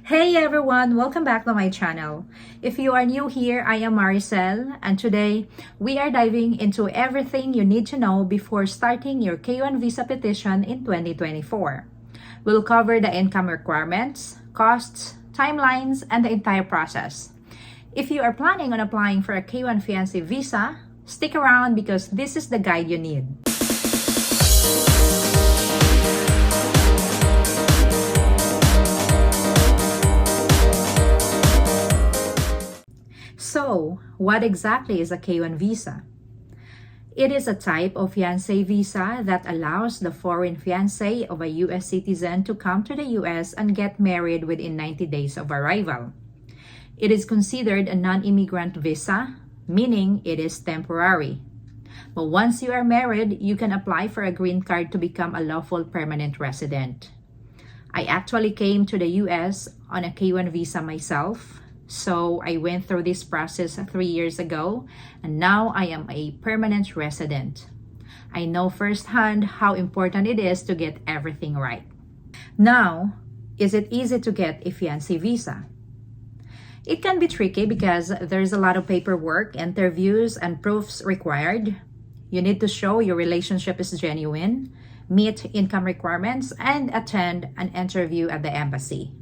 Hey everyone, welcome back to my channel. If you are new here, I am Maricel, and today we are diving into everything you need to know before starting your K1 visa petition in 2024. We'll cover the income requirements, costs, timelines, and the entire process. If you are planning on applying for a K1 fiancé visa, stick around because this is the guide you need. So, what exactly is a K1 visa? It is a type of fiancé visa that allows the foreign fiancé of a U.S. citizen to come to the U.S. and get married within 90 days of arrival. It is considered a non-immigrant visa, meaning it is temporary. But once you are married, you can apply for a green card to become a lawful permanent resident. I actually came to the U.S. on a K1 visa myself. So I went through this process 3 years ago, and now I am a permanent resident. I know firsthand how important it is to get everything right. Now, is it easy to get a fiancé visa? It can be tricky because there's a lot of paperwork, interviews, and proofs required. You need to show your relationship is genuine, meet income requirements, and attend an interview at the embassy.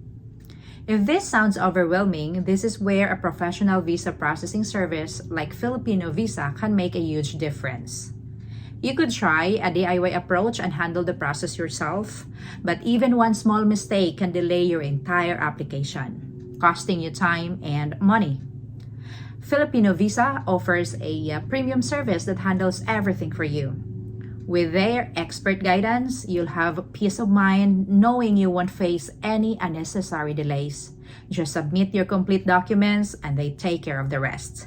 If this sounds overwhelming, this is where a professional visa processing service like Filipino Visa can make a huge difference. You could try a DIY approach and handle the process yourself, but even one small mistake can delay your entire application, costing you time and money. Filipino Visa offers a premium service that handles everything for you. With their expert guidance, you'll have peace of mind knowing you won't face any unnecessary delays. Just submit your complete documents and they take care of the rest.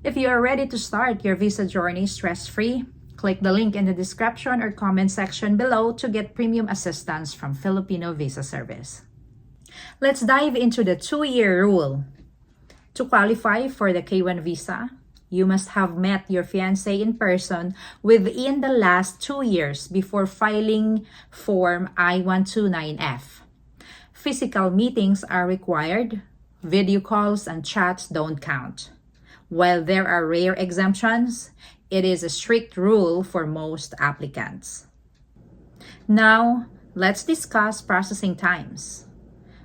If you are ready to start your visa journey stress-free, click the link in the description or comment section below to get premium assistance from Filipino Visa Service. Let's dive into the 2-year rule. To qualify for the K1 visa, you must have met your fiancé in person within the last 2 years before filing Form I-129F. Physical meetings are required. Video calls and chats don't count. While there are rare exemptions, it is a strict rule for most applicants. Now, let's discuss processing times.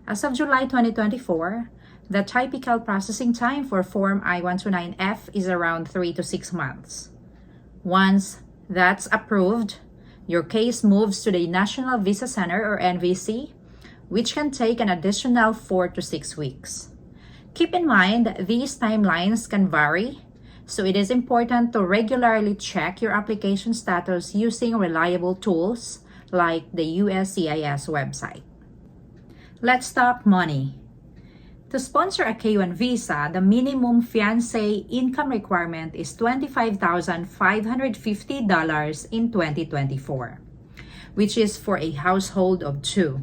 As of July 2024, the typical processing time for Form I-129F is around 3 to 6 months. Once that's approved, your case moves to the National Visa Center or NVC, which can take an additional 4 to 6 weeks. Keep in mind, these timelines can vary, so it is important to regularly check your application status using reliable tools like the USCIS website. Let's talk money. To sponsor a K1 visa, the minimum fiancé income requirement is $25,550 in 2024, which is for a household of 2.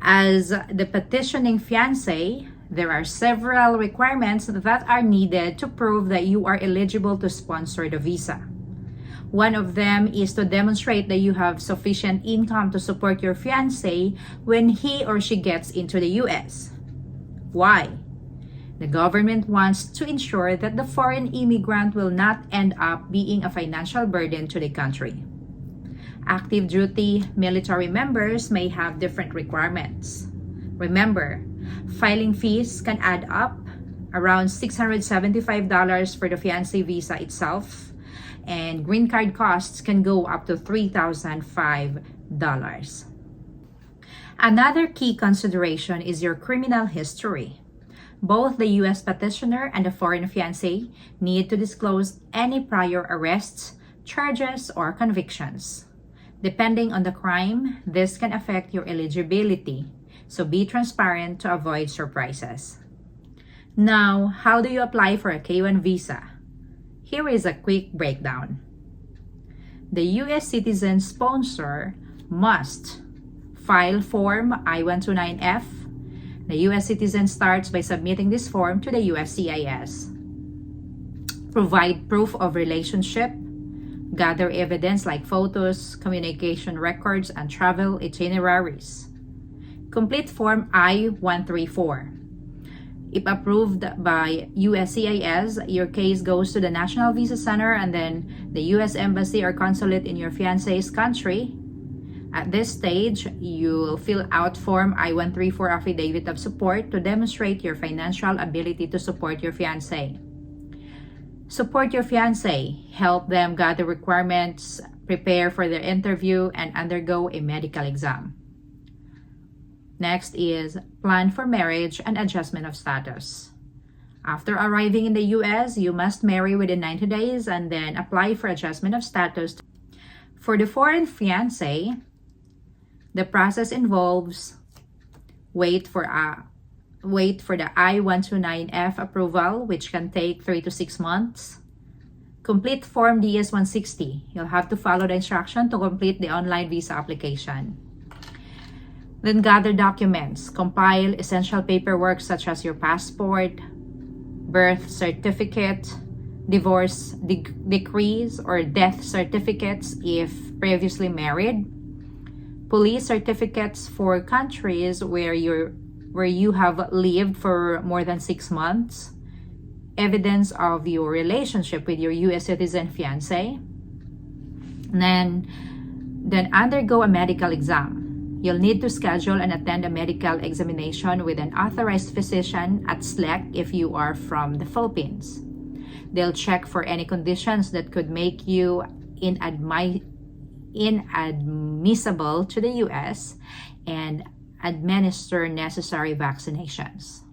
As the petitioning fiancé, there are several requirements that are needed to prove that you are eligible to sponsor the visa. One of them is to demonstrate that you have sufficient income to support your fiancé when he or she gets into the U.S. Why? The government wants to ensure that the foreign immigrant will not end up being a financial burden to the country. Active duty military members may have different requirements. Remember, filing fees can add up around $675 for the fiancé visa itself, and green card costs can go up to $3,005. Another key consideration is your criminal history. Both the U.S. petitioner and the foreign fiancé need to disclose any prior arrests, charges, or convictions. Depending on the crime, this can affect your eligibility, so be transparent to avoid surprises. Now, how do you apply for a K1 visa? Here is a quick breakdown. The U.S. citizen sponsor must file Form I-129F. The U.S. citizen starts by submitting this form to the USCIS. Provide proof of relationship. Gather evidence like photos, communication records, and travel itineraries. Complete Form I-134. If approved by USCIS, your case goes to the National Visa Center and then the U.S. Embassy or Consulate in your fiance's country. At this stage, you'll fill out Form I-134 Affidavit of Support to demonstrate your financial ability to support your fiancé. Support your fiancé, help them gather requirements, prepare for their interview, and undergo a medical exam. Next is plan for marriage and adjustment of status. After arriving in the U.S., you must marry within 90 days and then apply for adjustment of status. For the foreign fiancé, the process involves wait for the I-129F approval, which can take 3 to 6 months. Complete Form DS-160. You'll have to follow the instruction to complete the online visa application. Then gather documents. Compile essential paperwork such as your passport, birth certificate, divorce decrees or death certificates if previously married, police certificates for countries where you have lived for more than 6 months, evidence of your relationship with your U.S. citizen fiancé, and then undergo a medical exam. You'll need to schedule and attend a medical examination with an authorized physician at SLEC if you are from the Philippines. They'll check for any conditions that could make you inadmissible to the U.S. and administer necessary vaccinations.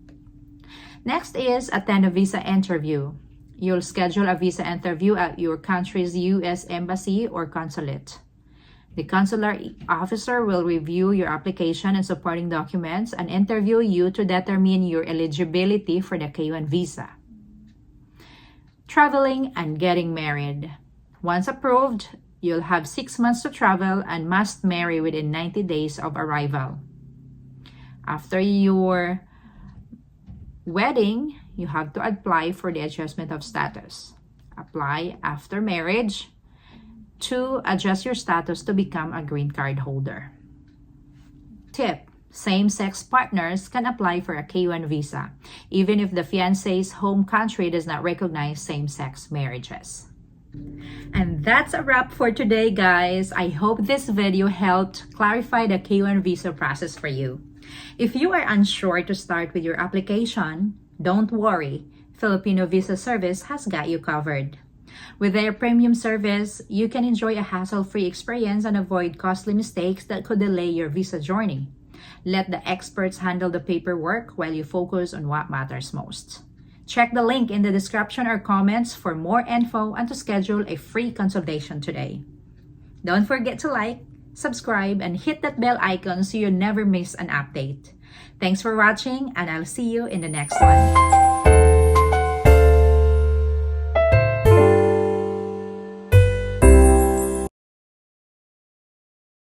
Next is attend a visa interview. You'll schedule a visa interview at your country's U.S. Embassy or Consulate. The consular officer will review your application and supporting documents and interview you to determine your eligibility for the K1 visa. Traveling and getting married. Once approved, you'll have 6 months to travel and must marry within 90 days of arrival. After your wedding, you have to apply for the adjustment of status. Apply after marriage to adjust your status to become a green card holder. Tip: same-sex partners can apply for a K1 visa, even if the fiancé's home country does not recognize same-sex marriages. And that's a wrap for today, guys. I hope this video helped clarify the K1 visa process for you. If you are unsure to start with your application, don't worry. Filipino Visa Service has got you covered. With their premium service, you can enjoy a hassle-free experience and avoid costly mistakes that could delay your visa journey. Let the experts handle the paperwork while you focus on what matters most. Check the link in the description or comments for more info and to schedule a free consultation today. Don't forget to like, subscribe, and hit that bell icon so you never miss an update. Thanks for watching, and I'll see you in the next one.